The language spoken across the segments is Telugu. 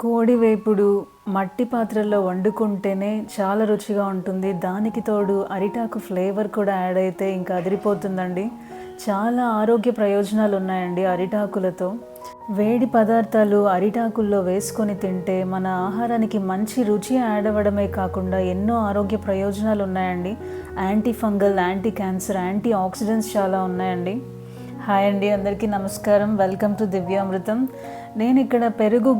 కోడి వేపుడు మట్టి పాత్రల్లో వండుకుంటేనే చాలా రుచిగా ఉంటుంది. దానికి తోడు అరిటాకు ఫ్లేవర్ కూడా యాడ్ అయితే ఇంకా అదిరిపోతుందండి. చాలా ఆరోగ్య ప్రయోజనాలు ఉన్నాయండి అరిటాకులతో. వేడి పదార్థాలు అరిటాకుల్లో వేసుకొని తింటే మన ఆహారానికి మంచి రుచి యాడ్ అవ్వడమే కాకుండా ఎన్నో ఆరోగ్య ప్రయోజనాలు ఉన్నాయండి. Anti fungal, anti cancer, anti oxidants చాలా ఉన్నాయండి. హాయ్ అండి, అందరికీ నమస్కారం. Welcome to Divyamrutham. నేను ఇక్కడ పెరుగు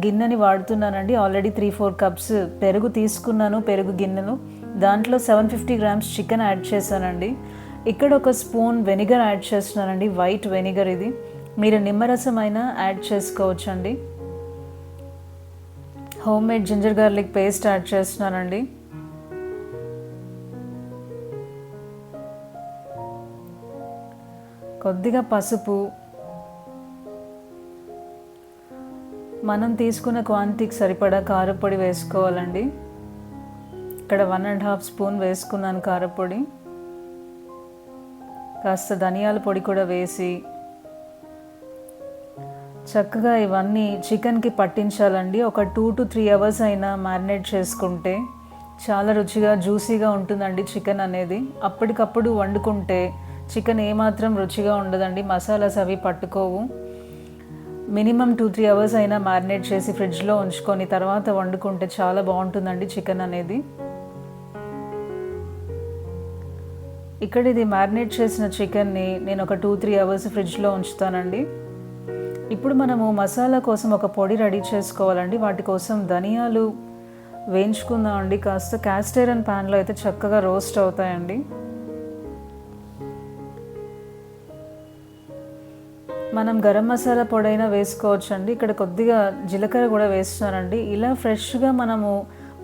గిన్నెని వాడుతున్నానండి. ఆల్రెడీ 3-4 కప్స్ పెరుగు తీసుకున్నాను. పెరుగు గిన్నెను దాంట్లో 750 గ్రామ్స్ చికెన్ యాడ్ చేశానండి. ఇక్కడ ఒక స్పూన్ వెనిగర్ యాడ్ చేస్తున్నానండి, వైట్ వెనిగర్. ఇది మీరు నిమ్మరసం అయినా యాడ్ చేసుకోవచ్చండి. Home made ginger garlic paste add చేస్తున్నానండి. కొద్దిగా పసుపు, మనం తీసుకున్న క్వాంటిటీకి సరిపడా కారపొడి వేసుకోవాలండి. ఇక్కడ 1.5 స్పూన్ వేసుకున్నాను కారపొడి. కాస్త ధనియాల పొడి కూడా వేసి చక్కగా ఇవన్నీ చికెన్కి పట్టించాలండి. ఒక 2 to 3 అవర్స్ అయినా మ్యారినేట్ చేసుకుంటే చాలా రుచిగా జ్యూసీగా ఉంటుందండి చికెన్ అనేది. అప్పటికప్పుడు వండుకుంటే చికెన్ ఏమాత్రం రుచిగా ఉండదండి, మసాలాస్ అవి పట్టుకోవు. మినిమం 2-3 అవర్స్ అయినా మ్యారినేట్ చేసి ఫ్రిడ్జ్లో ఉంచుకొని తర్వాత వండుకుంటే చాలా బాగుంటుందండి చికెన్ అనేది. ఇక్కడ ఇది మ్యారినేట్ చేసిన చికెన్ని నేను ఒక 2-3 అవర్స్ ఫ్రిడ్జ్లో ఉంచుతానండి. ఇప్పుడు మనము మసాలా కోసం ఒక పొడి రెడీ చేసుకోవాలండి. వాటి కోసం ధనియాలు వేయించుకుందామండి. కాస్త క్యాస్ట్ ఐరన్ ప్యాన్లో అయితే చక్కగా రోస్ట్ అవుతాయండి. మనం గరం మసాలా పొడైనా వేసుకోవచ్చండి. ఇక్కడ కొద్దిగా జీలకర్ర కూడా వేస్తున్నానండి. ఇలా ఫ్రెష్గా మనము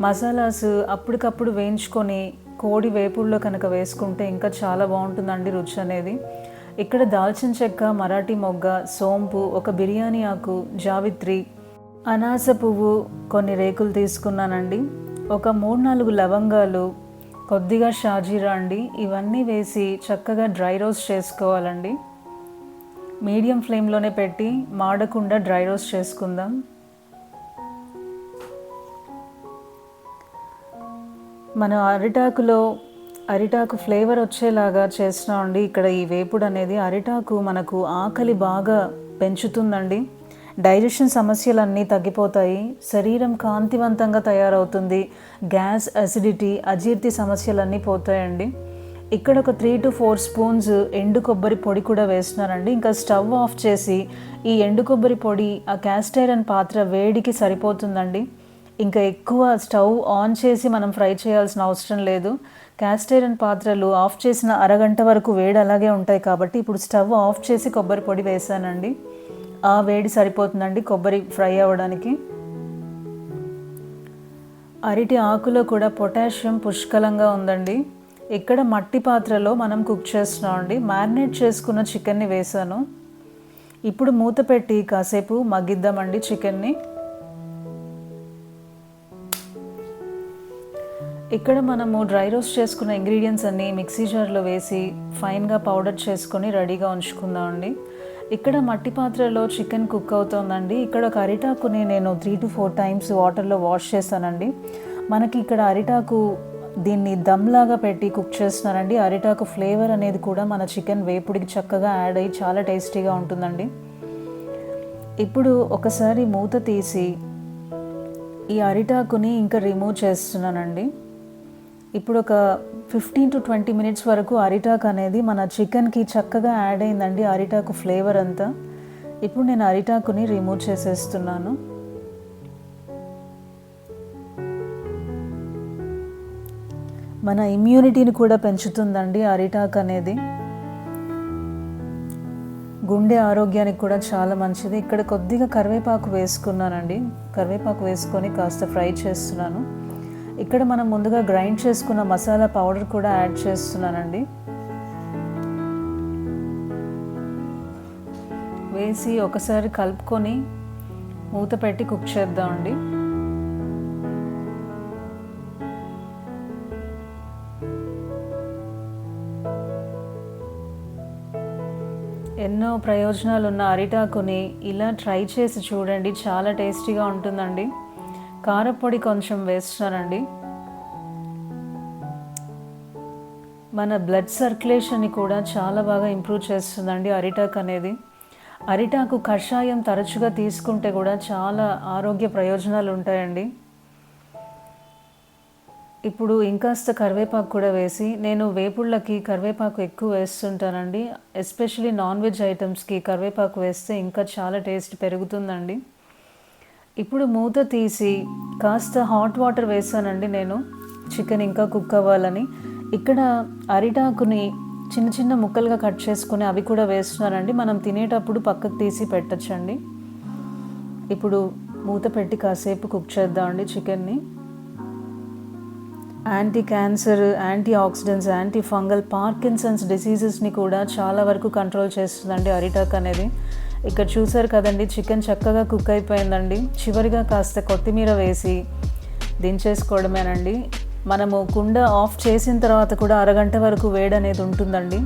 మసాలాస్ అప్పటికప్పుడు వేయించుకొని కోడి వేపుడులో కనుక వేసుకుంటే ఇంకా చాలా బాగుంటుందండి రుచి అనేది. ఇక్కడ దాల్చిన చెక్క, మరాఠీ మొగ్గ, సోంపు, ఒక బిర్యానీ ఆకు, జావిత్రి, అనాస పువ్వు, కొన్ని రేకులు తీసుకున్నానండి. ఒక 3-4 లవంగాలు, కొద్దిగా షాజీరా అండి. ఇవన్నీ వేసి చక్కగా డ్రై రోస్ట్ చేసుకోవాలండి. మీడియం ఫ్లేమ్లోనే పెట్టి మాడకుండా డ్రై రోస్ట్ చేసుకుందాం. మన అరిటాకు ఫ్లేవర్ వచ్చేలాగా చేస్తున్నామండి. ఇక్కడ ఈ వేపుడు అనేది అరిటాకు మనకు ఆకలి బాగా పెంచుతుందండి. డైజెషన్ సమస్యలన్నీ తగ్గిపోతాయి. శరీరం కాంతివంతంగా తయారవుతుంది. గ్యాస్, అసిడిటీ, అజీర్తి సమస్యలన్నీ పోతాయండి. ఇక్కడ ఒక 3 to 4 స్పూన్స్ ఎండు కొబ్బరి పొడి కూడా వేస్తున్నానండి. ఇంకా స్టవ్ ఆఫ్ చేసి ఈ ఎండు కొబ్బరి పొడి ఆ క్యాస్ట్ ఐరన్ పాత్ర వేడికి సరిపోతుందండి. ఇంకా ఎక్కువ స్టవ్ ఆన్ చేసి మనం ఫ్రై చేయాల్సిన అవసరం లేదు. క్యాస్ట్ ఐరన్ పాత్రలు ఆఫ్ చేసిన అరగంట వరకు వేడి అలాగే ఉంటాయి కాబట్టి ఇప్పుడు స్టవ్ ఆఫ్ చేసి కొబ్బరి పొడి వేసానండి. ఆ వేడి సరిపోతుందండి కొబ్బరి ఫ్రై అవ్వడానికి. అరటి ఆకులో కూడా పొటాషియం పుష్కలంగా ఉందండి. ఇక్కడ మట్టి పాత్రలో మనం కుక్ చేస్తున్నామండి. మ్యారినేట్ చేసుకున్న చికెన్ని వేసాను. ఇప్పుడు మూత పెట్టి కాసేపు మగ్గిద్దామండి చికెన్ని. ఇక్కడ మనము డ్రై రోస్ట్ చేసుకున్న ఇంగ్రీడియంట్స్ అన్నీ మిక్సీ జార్లో వేసి ఫైన్గా పౌడర్ చేసుకొని రెడీగా ఉంచుకుందామండి. ఇక్కడ మట్టి పాత్రలో చికెన్ కుక్ అవుతుందండి. ఇక్కడ ఒక అరిటాకుని నేను 3 to 4 టైమ్స్ వాటర్లో వాష్ చేశానండి. మనకి ఇక్కడ అరిటాకు దీన్ని దమ్లాగా పెట్టి కుక్ చేస్తున్నానండి. అరిటాకు ఫ్లేవర్ అనేది కూడా మన చికెన్ వేపుడికి చక్కగా యాడ్ అయ్యి చాలా టేస్టీగా ఉంటుందండి. ఇప్పుడు ఒకసారి మూత తీసి ఈ అరిటాకుని ఇంకా రిమూవ్ చేస్తున్నానండి. ఇప్పుడు ఒక 15 to 20 మినిట్స్ వరకు అరిటాకు అనేది మన చికెన్కి చక్కగా యాడ్ అయిందండి, అరిటాకు ఫ్లేవర్ అంతా. ఇప్పుడు నేను అరిటాకుని రిమూవ్ చేసేస్తున్నాను. మన ఇమ్యూనిటీని కూడా పెంచుతుందండి అరిటాకు అనేది. గుండె ఆరోగ్యానికి కూడా చాలా మంచిది. ఇక్కడ కొద్దిగా కరివేపాకు వేసుకున్నానండి. కరివేపాకు వేసుకొని కాస్త ఫ్రై చేస్తున్నాను. ఇక్కడ మనం ముందుగా గ్రైండ్ చేసుకున్న మసాలా పౌడర్ కూడా యాడ్ చేస్తున్నానండి. వేసి ఒకసారి కలుపుకొని మూత పెట్టి కుక్ చేద్దామండి. ఎన్నో ఎన్నో ప్రయోజనాలు ఉన్న అరిటాకుని ఇలా ట్రై చేసి చూడండి, చాలా టేస్టీగా ఉంటుందండి. కారపొడి కొంచెం వేస్తున్నానండి. మన బ్లడ్ సర్క్యులేషన్ని కూడా చాలా బాగా ఇంప్రూవ్ చేస్తుందండి అరిటాకు అనేది. అరిటాకు కషాయం తరచుగా తీసుకుంటే కూడా చాలా ఆరోగ్య ప్రయోజనాలు ఉంటాయండి. ఇప్పుడు ఇంకాస్త కరివేపాకు కూడా వేసి, నేను వేపుళ్ళకి కరివేపాకు ఎక్కువ వేస్తుంటానండి. ఎస్పెషలీ నాన్ వెజ్ ఐటమ్స్కి కరివేపాకు వేస్తే ఇంకా చాలా టేస్ట్ పెరుగుతుందండి. ఇప్పుడు మూత తీసి కాస్త హాట్ వాటర్ వేసానండి నేను, చికెన్ ఇంకా కుక్ అవ్వాలని. ఇక్కడ అరిటాకుని చిన్న చిన్న ముక్కలుగా కట్ చేసుకుని అవి కూడా వేస్తున్నానండి. మనం తినేటప్పుడు పక్కకు తీసి పెట్టచ్చండి. ఇప్పుడు మూత పెట్టి కాసేపు కుక్ చేద్దామండి చికెన్ని. Anti cancer, anti oxidants, anti fungal, Parkinson's డిసీజెస్ని కూడా చాలా వరకు కంట్రోల్ చేస్తుందండి అరిటాకు అనేది. ఇక్కడ చూసారు కదండి, చికెన్ చక్కగా కుక్ అయిపోయిందండి. చివరిగా కాస్త కొత్తిమీర వేసి దించేసుకోవడమేనండి. మనము కుండ ఆఫ్ చేసిన తర్వాత కూడా అరగంట వరకు వేడి అనేది ఉంటుందండి.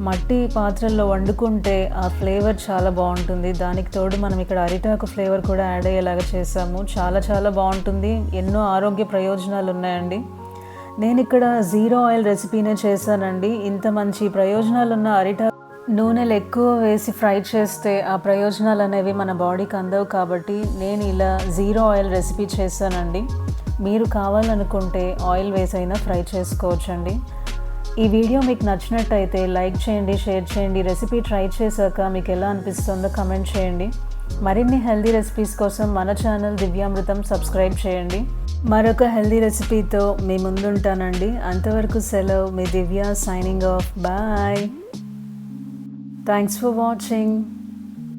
మట్టి పాత్రల్లో వండుకుంటే ఆ ఫ్లేవర్ చాలా బాగుంటుంది. దానికి తోడు మనం ఇక్కడ అరిటాకు ఫ్లేవర్ కూడా యాడ్ అయ్యేలాగా చేసాము. చాలా చాలా బాగుంటుంది. ఎన్నో ఆరోగ్య ప్రయోజనాలు ఉన్నాయండి. నేను ఇక్కడ జీరో ఆయిల్ రెసిపీనే చేశానండి. ఇంత మంచి ప్రయోజనాలు ఉన్న అరిటాకు నూనెలు ఎక్కువ వేసి ఫ్రై చేస్తే ఆ ప్రయోజనాలు అనేవి మన బాడీకి అందవు. కాబట్టి నేను ఇలా జీరో ఆయిల్ రెసిపీ చేశానండి. మీరు కావాలనుకుంటే ఆయిల్ వేసైనా ఫ్రై చేసుకోవచ్చండి. ఈ వీడియో మీకు నచ్చినట్టయితే లైక్ చేయండి, షేర్ చేయండి. రెసిపీ ట్రై చేశాక మీకు ఎలా అనిపిస్తుందో కమెంట్ చేయండి. మరిన్ని హెల్దీ రెసిపీస్ కోసం మన ఛానల్ దివ్యామృతం సబ్స్క్రైబ్ చేయండి. మరొక హెల్దీ రెసిపీతో మీ ముందుంటానండి. అంతవరకు సెలవు. మీ Divya signing off. Bye. Thanks for watching.